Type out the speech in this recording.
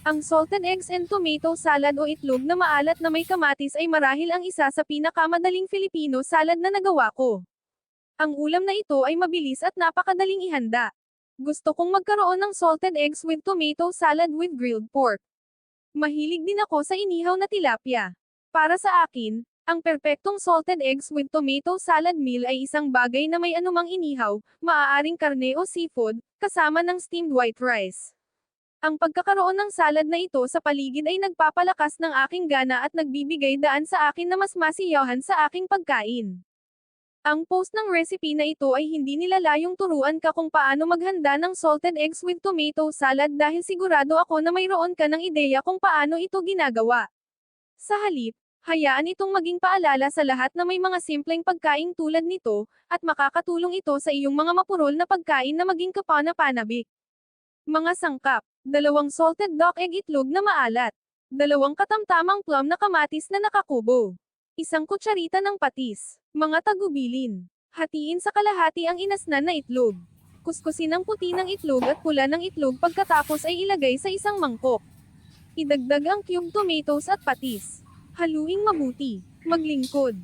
Ang salted eggs and tomato salad o itlog na maalat na may kamatis ay marahil ang isa sa pinakamadaling Filipino salad na nagawa ko. Ang ulam na ito ay mabilis at napakadaling ihanda. Gusto kong magkaroon ng salted eggs with tomato salad with grilled pork. Mahilig din ako sa inihaw na tilapia. Para sa akin, ang perpektong salted eggs with tomato salad meal ay isang bagay na may anumang inihaw, maaaring karne o seafood, kasama ng steamed white rice. Ang pagkakaroon ng salad na ito sa paligid ay nagpapalakas ng aking gana at nagbibigay daan sa akin na mas masiyahan sa aking pagkain. Ang post ng recipe na ito ay hindi nilalayong turuan ka kung paano maghanda ng salted eggs with tomato salad dahil sigurado ako na mayroon ka ng ideya kung paano ito ginagawa. Sa halip, hayaan itong maging paalala sa lahat na may mga simpleng pagkain tulad nito, at makakatulong ito sa iyong mga mapurol na pagkain na maging kapana-panabik. Mga sangkap: 2 salted duck egg itlog na maalat, 2 katamtamang plum na kamatis na nakakubo, 1 kutsarita ng patis. Mga tagubilin: hatiin sa kalahati ang inasnan na itlog. Kuskusin ang puti ng itlog at pula ng itlog pagkatapos ay ilagay sa isang mangkok. Idagdag ang cubed tomatoes at patis. Haluing mabuti. Maglingkod.